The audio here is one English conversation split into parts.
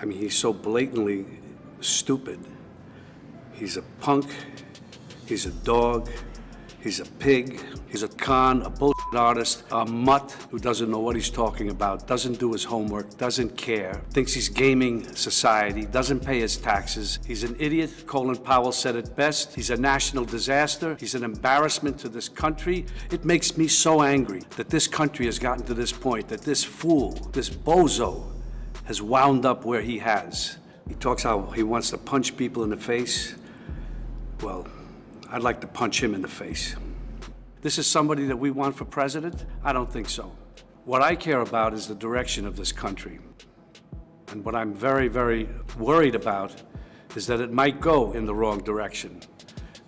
I mean, he's so blatantly stupid. He's a punk, he's a dog, he's a pig, he's a con, a bullshit artist, a mutt who doesn't know what he's talking about, doesn't do his homework, doesn't care, thinks he's gaming society, doesn't pay his taxes. He's an idiot. Colin Powell said it best. He's a national disaster. He's an embarrassment to this country. It makes me so angry that this country has gotten to this point, that this fool, this bozo, has wound up where he has. He talks how he wants to punch people in the face. Well, I'd like to punch him in the face. This is somebody that we want for president? I don't think so. What I care about is the direction of this country. And what I'm very, very worried about is that it might go in the wrong direction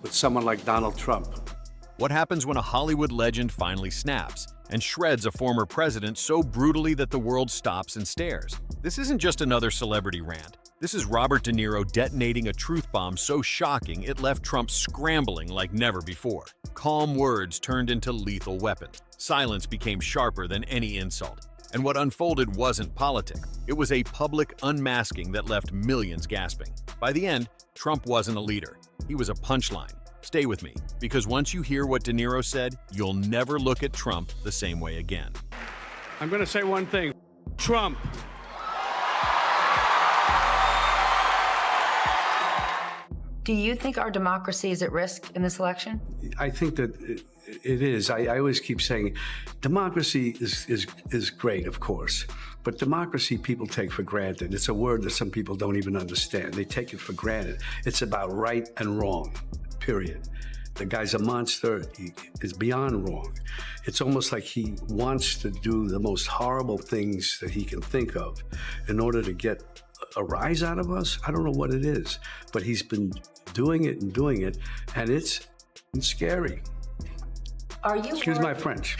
with someone like Donald Trump. What happens when a Hollywood legend finally snaps and shreds a former president so brutally that the world stops and stares? This isn't just another celebrity rant. This is Robert De Niro detonating a truth bomb so shocking it left Trump scrambling like never before. Calm words turned into lethal weapons. Silence became sharper than any insult. And what unfolded wasn't politics. It was a public unmasking that left millions gasping. By the end, Trump wasn't a leader. He was a punchline. Stay with me, because once you hear what De Niro said, you'll never look at Trump the same way again. I'm going to say one thing. Trump. Do you think our democracy is at risk in this election? I think that it is. I always keep saying democracy is great, of course, but democracy people take for granted. It's a word that some people don't even understand. They take it for granted. It's about right and wrong, period. The guy's a monster. He is beyond wrong. It's almost like he wants to do the most horrible things that he can think of in order to get a rise out of us. I don't know what it is, but he's been doing it, and it's scary. Are you Excuse my French.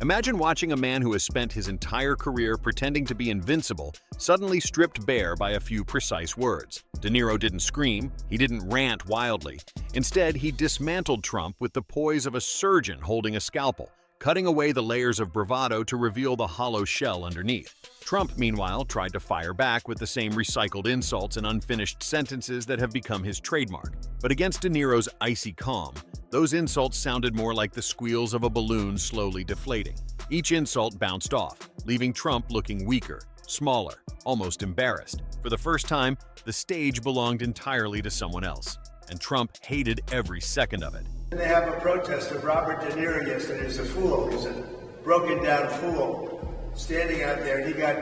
Imagine watching a man who has spent his entire career pretending to be invincible suddenly stripped bare by a few precise words. De Niro didn't scream, he didn't rant wildly. Instead, he dismantled Trump with the poise of a surgeon holding a scalpel, cutting away the layers of bravado to reveal the hollow shell underneath. Trump, meanwhile, tried to fire back with the same recycled insults and unfinished sentences that have become his trademark. But against De Niro's icy calm, those insults sounded more like the squeals of a balloon slowly deflating. Each insult bounced off, leaving Trump looking weaker, smaller, almost embarrassed. For the first time, the stage belonged entirely to someone else, and Trump hated every second of it. They have a protest of Robert De Niro yesterday. He's a fool. He's a broken down fool. Standing out there, he got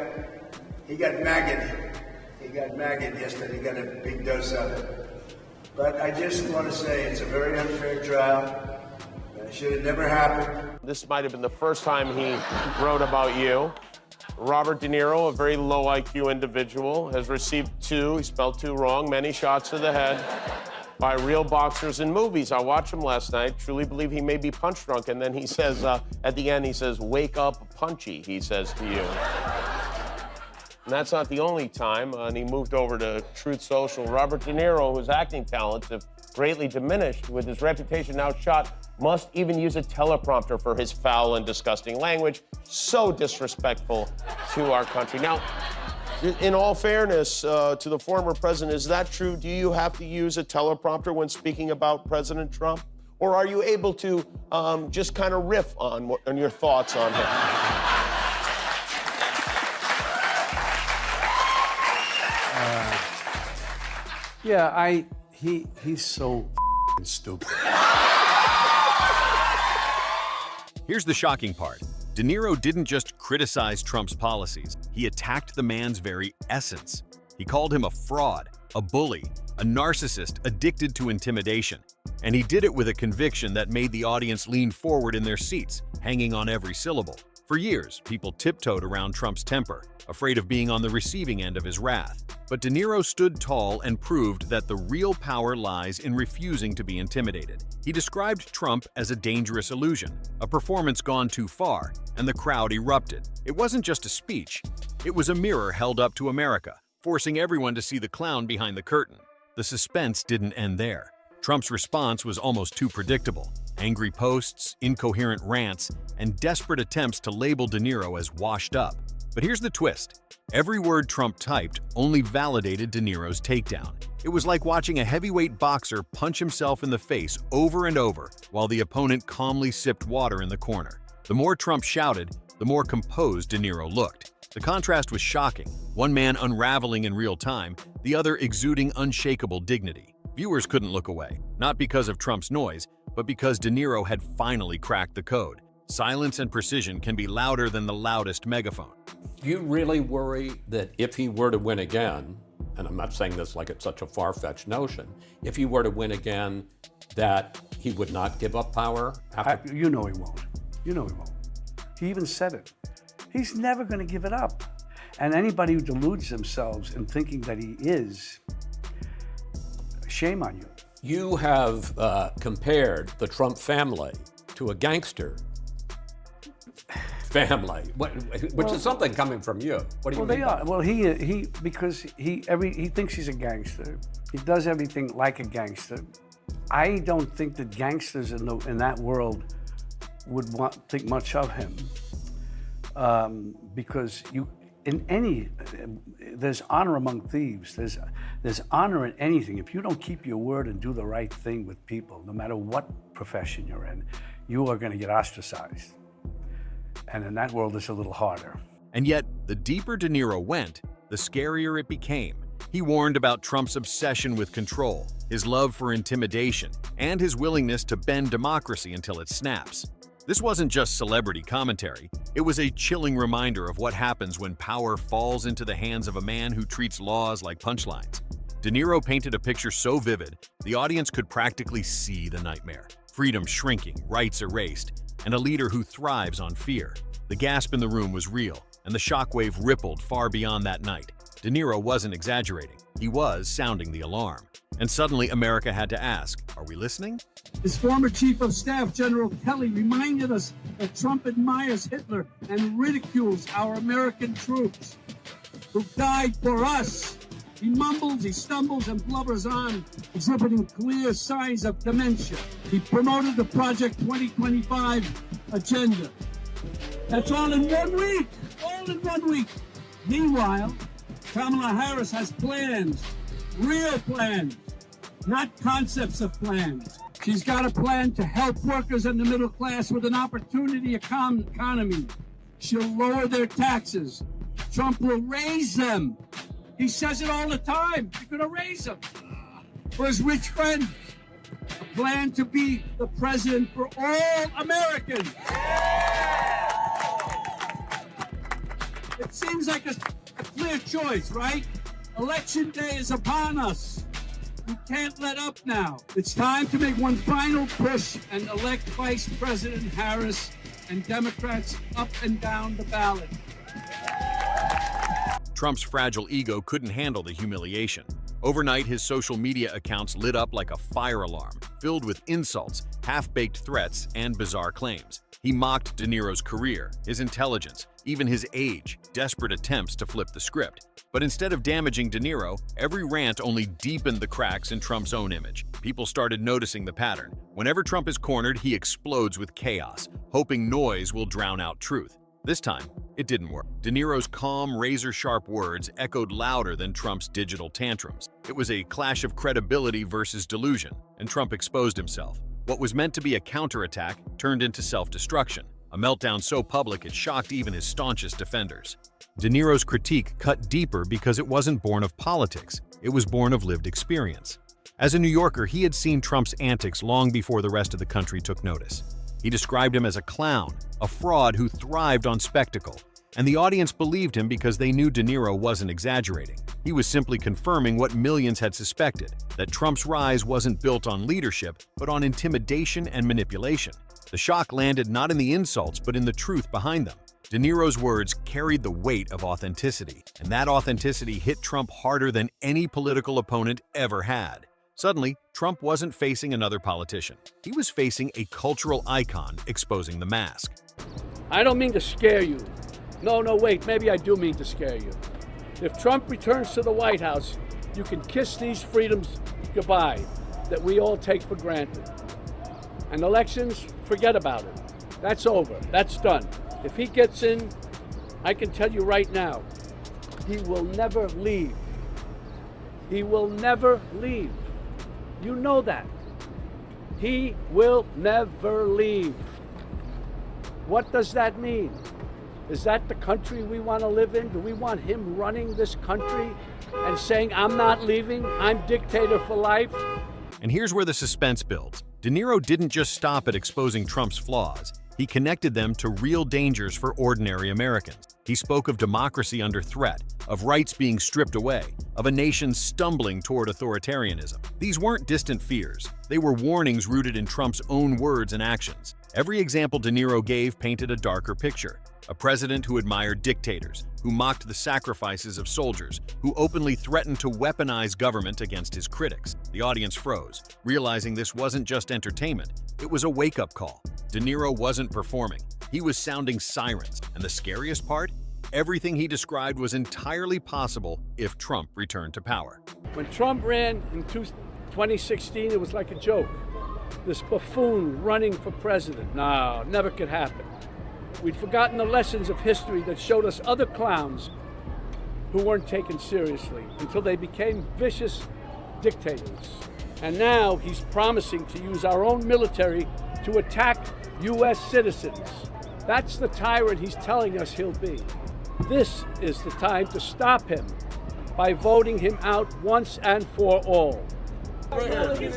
maggot. He got maggot yesterday. He got a big dose of it. But I just want to say it's a very unfair trial. It should have never happened. This might have been the first time he wrote about you. Robert De Niro, a very low IQ individual, has received he spelled two wrong, many shots to the head by real boxers in movies. I watched him last night, truly believe he may be punch drunk, and then he says, at the end, he says, "Wake up, punchy," he says to you. And that's not the only time, and he moved over to Truth Social. Robert De Niro, whose acting talents have greatly diminished, with his reputation now shot, must even use a teleprompter for his foul and disgusting language. So disrespectful to our country. Now, in all fairness to the former president, is that true? Do you have to use a teleprompter when speaking about President Trump? Or are you able to just kind of riff on your thoughts on him? Yeah, he's so stupid. Here's the shocking part. De Niro didn't just criticize Trump's policies, he attacked the man's very essence. He called him a fraud, a bully, a narcissist addicted to intimidation. And he did it with a conviction that made the audience lean forward in their seats, hanging on every syllable. For years, people tiptoed around Trump's temper, afraid of being on the receiving end of his wrath. But De Niro stood tall and proved that the real power lies in refusing to be intimidated. He described Trump as a dangerous illusion, a performance gone too far, and the crowd erupted. It wasn't just a speech, it was a mirror held up to America, forcing everyone to see the clown behind the curtain. The suspense didn't end there. Trump's response was almost too predictable. Angry posts, incoherent rants, and desperate attempts to label De Niro as washed up. But here's the twist. Every word Trump typed only validated De Niro's takedown. It was like watching a heavyweight boxer punch himself in the face over and over while the opponent calmly sipped water in the corner. The more Trump shouted, the more composed De Niro looked. The contrast was shocking, one man unraveling in real time, the other exuding unshakable dignity. Viewers couldn't look away, not because of Trump's noise, but because De Niro had finally cracked the code. Silence and precision can be louder than the loudest megaphone. Do you really worry that if he were to win again, and I'm not saying this like it's such a far-fetched notion, if he were to win again, that he would not give up power? You know he won't. You know he won't. He even said it. He's never going to give it up. And anybody who deludes themselves in thinking that he is, shame on you. You have compared the Trump family to a gangster family, which is something coming from you. What do you mean? They are. Well, he because he thinks he's a gangster. He does everything like a gangster. I don't think that gangsters in that world would think much of him, because there's honor among thieves. There's honor in anything. If you don't keep your word and do the right thing with people, no matter what profession you're in, you are going to get ostracized. And in that world, it's a little harder. And yet, the deeper De Niro went, the scarier it became. He warned about Trump's obsession with control, his love for intimidation, and his willingness to bend democracy until it snaps. This wasn't just celebrity commentary. It was a chilling reminder of what happens when power falls into the hands of a man who treats laws like punchlines. De Niro painted a picture so vivid, the audience could practically see the nightmare. Freedom shrinking, rights erased, and a leader who thrives on fear. The gasp in the room was real, and the shockwave rippled far beyond that night. De Niro wasn't exaggerating. He was sounding the alarm. And suddenly America had to ask, are we listening? His former chief of staff, General Kelly, reminded us that Trump admires Hitler and ridicules our American troops who died for us. He mumbles, he stumbles, and blubbers on, exhibiting clear signs of dementia. He promoted the Project 2025 agenda. That's all in 1 week. All in 1 week. Meanwhile, Kamala Harris has plans, real plans, not concepts of plans. She's got a plan to help workers and the middle class with an opportunity economy. She'll lower their taxes. Trump will raise them. He says it all the time. You're going to raise them. For his rich friends, a plan to be the president for all Americans. It seems like a clear choice, right? Election day is upon us. We can't let up now. It's time to make one final push and elect Vice President Harris and Democrats up and down the ballot. Trump's fragile ego couldn't handle the humiliation. Overnight, his social media accounts lit up like a fire alarm, filled with insults, half-baked threats, and bizarre claims. He mocked De Niro's career, his intelligence, even his age, desperate attempts to flip the script. But instead of damaging De Niro, every rant only deepened the cracks in Trump's own image. People started noticing the pattern. Whenever Trump is cornered, he explodes with chaos, hoping noise will drown out truth. This time, it didn't work. De Niro's calm, razor-sharp words echoed louder than Trump's digital tantrums. It was a clash of credibility versus delusion, and Trump exposed himself. What was meant to be a counterattack turned into self-destruction, a meltdown so public it shocked even his staunchest defenders. De Niro's critique cut deeper because it wasn't born of politics. It was born of lived experience. As a New Yorker, he had seen Trump's antics long before the rest of the country took notice. He described him as a clown, a fraud who thrived on spectacle, and the audience believed him because they knew De Niro wasn't exaggerating. He was simply confirming what millions had suspected, that Trump's rise wasn't built on leadership, but on intimidation and manipulation. The shock landed not in the insults, but in the truth behind them. De Niro's words carried the weight of authenticity, and that authenticity hit Trump harder than any political opponent ever had. Suddenly, Trump wasn't facing another politician. He was facing a cultural icon exposing the mask. I don't mean to scare you. No, wait, maybe I do mean to scare you. If Trump returns to the White House, you can kiss these freedoms goodbye that we all take for granted. And elections, forget about it. That's over. That's done. If he gets in, I can tell you right now, he will never leave. He will never leave. You know that. He will never leave. What does that mean? Is that the country we want to live in? Do we want him running this country and saying, I'm not leaving, I'm dictator for life? And here's where the suspense builds. De Niro didn't just stop at exposing Trump's flaws. He connected them to real dangers for ordinary Americans. He spoke of democracy under threat, of rights being stripped away, of a nation stumbling toward authoritarianism. These weren't distant fears. They were warnings rooted in Trump's own words and actions. Every example De Niro gave painted a darker picture. A president who admired dictators, who mocked the sacrifices of soldiers, who openly threatened to weaponize government against his critics. The audience froze, realizing this wasn't just entertainment, it was a wake-up call. De Niro wasn't performing. He was sounding sirens. And the scariest part? Everything he described was entirely possible if Trump returned to power. When Trump ran in 2016, it was like a joke. This buffoon running for president. No, never could happen. We'd forgotten the lessons of history that showed us other clowns who weren't taken seriously until they became vicious dictators. And now he's promising to use our own military to attack U.S. citizens. That's the tyrant he's telling us he'll be. This is the time to stop him by voting him out once and for all. You're not going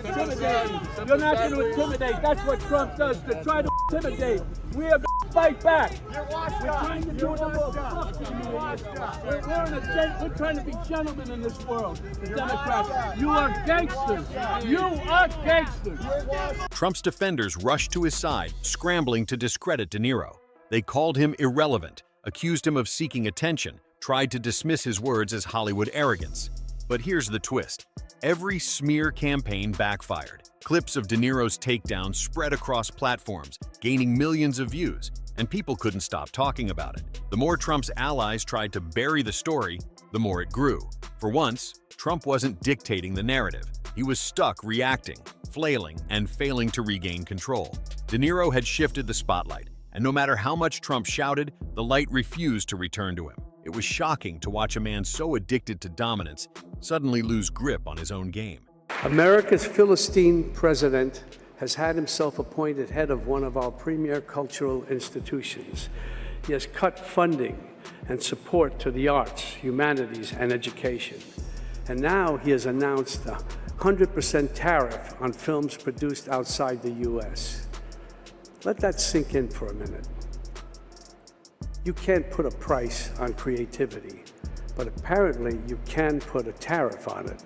to intimidate. That's what Trump does, to try to intimidate. We are going to fight back. We're trying to do it all. We're trying to be gentlemen in this world, the Democrats. You are gangsters. You are gangsters. Trump's defenders rushed to his side, scrambling to discredit De Niro. They called him irrelevant, accused him of seeking attention, tried to dismiss his words as Hollywood arrogance. But here's the twist. Every smear campaign backfired. Clips of De Niro's takedown spread across platforms, gaining millions of views, and people couldn't stop talking about it. The more Trump's allies tried to bury the story, the more it grew. For once, Trump wasn't dictating the narrative. He was stuck reacting, flailing, and failing to regain control. De Niro had shifted the spotlight, and no matter how much Trump shouted, the light refused to return to him. It was shocking to watch a man so addicted to dominance suddenly lose grip on his own game. America's Philistine president has had himself appointed head of one of our premier cultural institutions. He has cut funding and support to the arts, humanities, and education. And now he has announced a 100% tariff on films produced outside the U.S. Let that sink in for a minute. You can't put a price on creativity, but apparently you can put a tariff on it.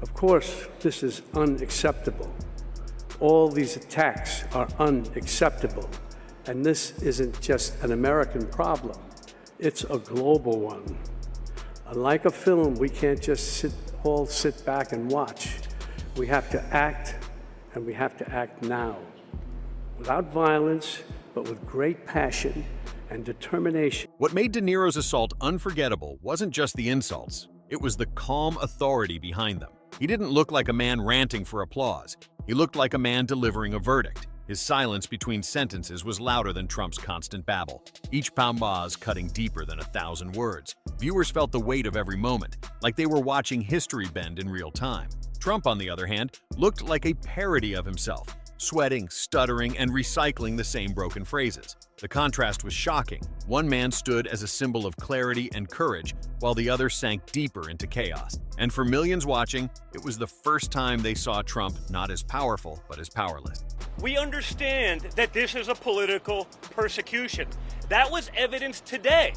Of course, this is unacceptable. All these attacks are unacceptable. And this isn't just an American problem, it's a global one. Unlike a film, we can't just sit back and watch. We have to act, and we have to act now. Without violence, but with great passion and determination. What made De Niro's assault unforgettable wasn't just the insults, it was the calm authority behind them. He didn't look like a man ranting for applause. He looked like a man delivering a verdict. His silence between sentences was louder than Trump's constant babble, each pause cutting deeper than 1,000 words. Viewers felt the weight of every moment, like they were watching history bend in real time. Trump, on the other hand, looked like a parody of himself, sweating, stuttering, and recycling the same broken phrases. The contrast was shocking. One man stood as a symbol of clarity and courage, while the other sank deeper into chaos. And for millions watching, it was the first time they saw Trump not as powerful, but as powerless. We understand that this is a political persecution. That was evidenced today.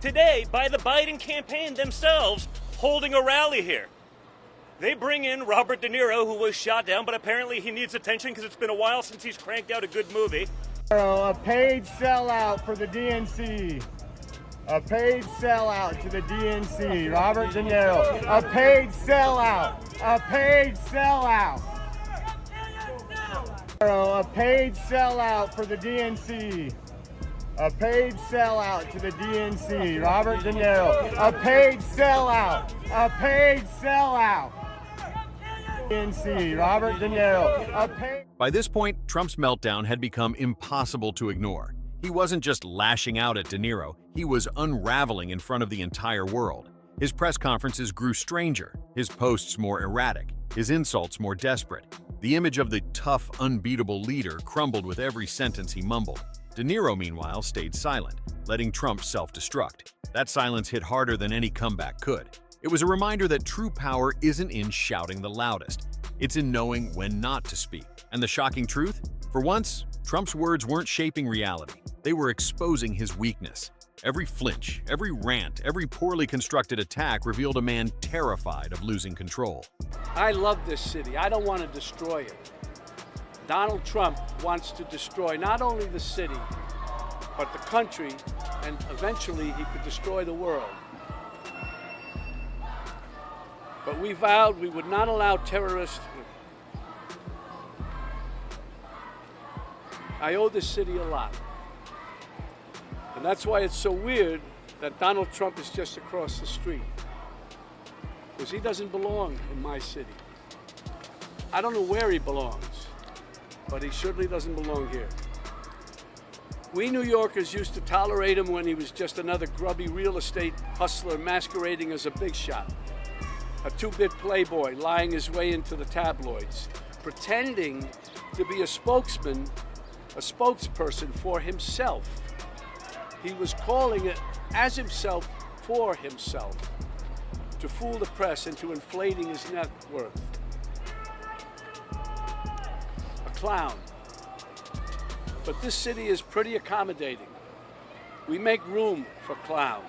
Today, by the Biden campaign themselves holding a rally here. They bring in Robert De Niro, who was shot down, but apparently he needs attention because it's been a while since he's cranked out a good movie. A paid sellout for the DNC. A paid sellout to the DNC. Robert De Niro. A paid sellout. A paid sellout. A paid sellout for the DNC. A paid sellout to the DNC. Robert De Niro. A paid sellout. A paid sellout. DNC. Robert De Niro. By this point, Trump's meltdown had become impossible to ignore. He wasn't just lashing out at De Niro, he was unraveling in front of the entire world. His press conferences grew stranger, his posts more erratic, his insults more desperate. The image of the tough, unbeatable leader crumbled with every sentence he mumbled. De Niro, meanwhile, stayed silent, letting Trump self-destruct. That silence hit harder than any comeback could. It was a reminder that true power isn't in shouting the loudest. It's in knowing when not to speak. And the shocking truth? For once, Trump's words weren't shaping reality. They were exposing his weakness. Every flinch, every rant, every poorly constructed attack revealed a man terrified of losing control. I love this city. I don't want to destroy it. Donald Trump wants to destroy not only the city, but the country, and eventually he could destroy the world. But we vowed we would not allow terrorists. I owe this city a lot. And that's why it's so weird that Donald Trump is just across the street. Because he doesn't belong in my city. I don't know where he belongs, but he certainly doesn't belong here. We New Yorkers used to tolerate him when he was just another grubby real estate hustler masquerading as a big shot. A two-bit playboy lying his way into the tabloids, pretending to be a spokesperson for himself. He was calling it as himself for himself, to fool the press into inflating his net worth. A clown. But this city is pretty accommodating. We make room for clowns.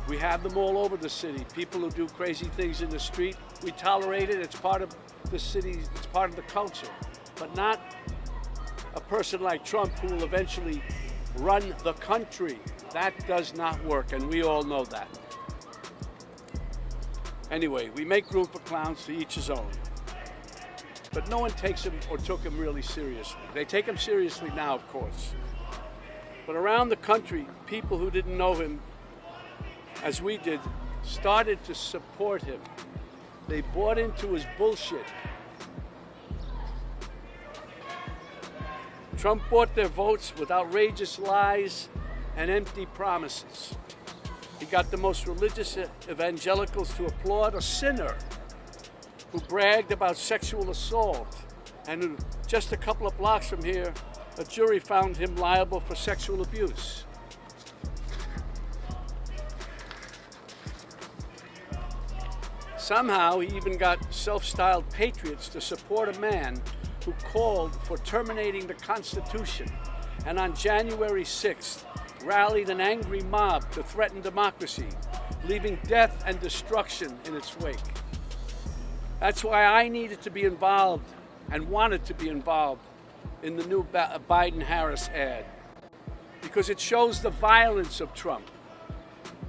We have them all over the city. People who do crazy things in the street, we tolerate it. It's part of the city, it's part of the culture. But not a person like Trump who will eventually run the country. That does not work, and we all know that. Anyway, we make room for clowns, to each his own. But no one takes him or took him really seriously. They take him seriously now, of course. But around the country, people who didn't know him as we did, started to support him. They bought into his bullshit. Trump bought their votes with outrageous lies and empty promises. He got the most religious evangelicals to applaud a sinner who bragged about sexual assault, and who, just a couple of blocks from here, a jury found him liable for sexual abuse. Somehow, he even got self-styled patriots to support a man who called for terminating the Constitution, and on January 6th, rallied an angry mob to threaten democracy, leaving death and destruction in its wake. That's why I needed to be involved and wanted to be involved in the new Biden-Harris ad, because it shows the violence of Trump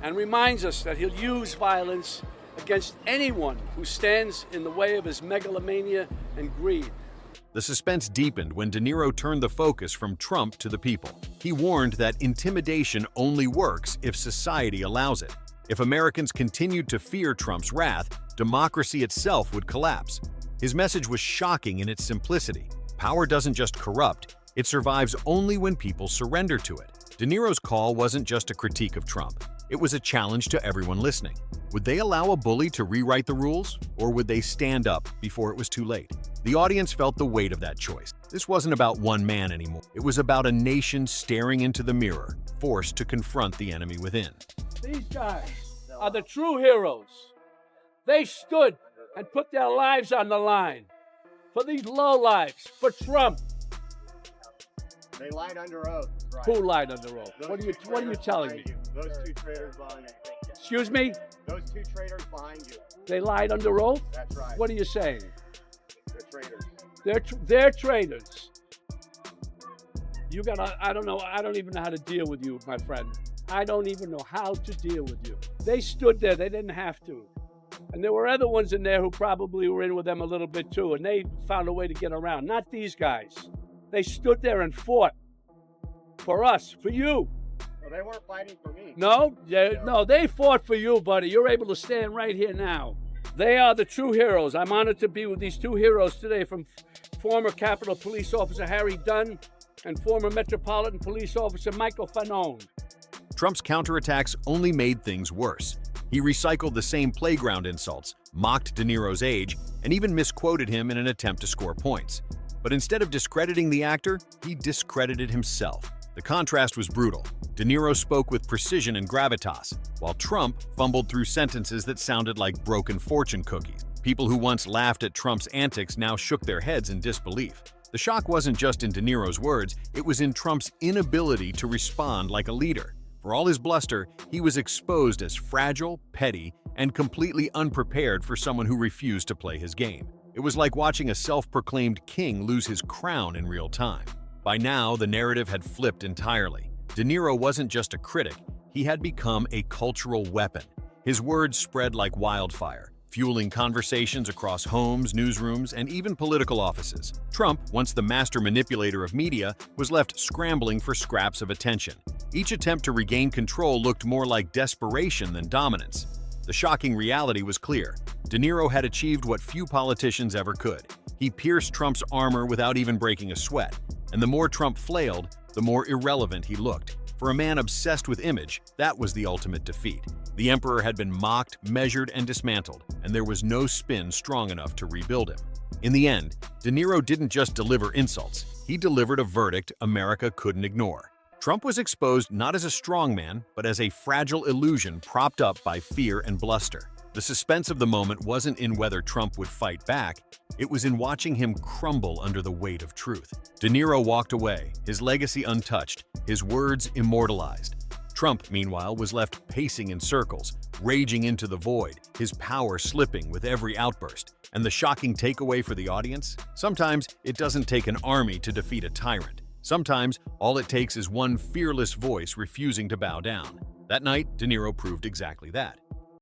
and reminds us that he'll use violence against anyone who stands in the way of his megalomania and greed. The suspense deepened when De Niro turned the focus from Trump to the people. He warned that intimidation only works if society allows it. If Americans continued to fear Trump's wrath, democracy itself would collapse. His message was shocking in its simplicity. Power doesn't just corrupt, it survives only when people surrender to it. De Niro's call wasn't just a critique of Trump. It was a challenge to everyone listening. Would they allow a bully to rewrite the rules, or would they stand up before it was too late? The audience felt the weight of that choice. This wasn't about one man anymore. It was about a nation staring into the mirror, forced to confront the enemy within. These guys are the true heroes. They stood and put their lives on the line for these lowlives, for Trump. They lied under oath. Right. Who lied under oath? What are you telling me? Those two traitors behind you. Excuse me? Those two traitors behind you. They lied under oath? That's right. What are you saying? They're traitors. They're traitors. You gotta, I don't know, I don't even know how to deal with you, my friend. I don't even know how to deal with you. They stood there, they didn't have to. And there were other ones in there who probably were in with them a little bit too, and they found a way to get around. Not these guys. They stood there and fought for us, for you. Well, they weren't fighting for me. No, they fought for you, buddy. You're able to stand right here now. They are the true heroes. I'm honored to be with these two heroes today from former Capitol Police Officer Harry Dunn, and former Metropolitan Police Officer Michael Fanone. Trump's counterattacks only made things worse. He recycled the same playground insults, mocked De Niro's age, and even misquoted him in an attempt to score points. But instead of discrediting the actor, he discredited himself. The contrast was brutal. De Niro spoke with precision and gravitas, while Trump fumbled through sentences that sounded like broken fortune cookies. People who once laughed at Trump's antics now shook their heads in disbelief. The shock wasn't just in De Niro's words, it was in Trump's inability to respond like a leader. For all his bluster, he was exposed as fragile, petty, and completely unprepared for someone who refused to play his game. It was like watching a self-proclaimed king lose his crown in real time. By now, the narrative had flipped entirely. De Niro wasn't just a critic, he had become a cultural weapon. His words spread like wildfire, fueling conversations across homes, newsrooms, and even political offices. Trump, once the master manipulator of media, was left scrambling for scraps of attention. Each attempt to regain control looked more like desperation than dominance. The shocking reality was clear. De Niro had achieved what few politicians ever could. He pierced Trump's armor without even breaking a sweat. And the more Trump flailed, the more irrelevant he looked. For a man obsessed with image, that was the ultimate defeat. The emperor had been mocked, measured, and dismantled, and there was no spin strong enough to rebuild him. In the end, De Niro didn't just deliver insults, he delivered a verdict America couldn't ignore. Trump was exposed not as a strongman, but as a fragile illusion propped up by fear and bluster. The suspense of the moment wasn't in whether Trump would fight back, it was in watching him crumble under the weight of truth. De Niro walked away, his legacy untouched, his words immortalized. Trump, meanwhile, was left pacing in circles, raging into the void, his power slipping with every outburst. And the shocking takeaway for the audience? Sometimes it doesn't take an army to defeat a tyrant. Sometimes all it takes is one fearless voice refusing to bow down. That night, De Niro proved exactly that.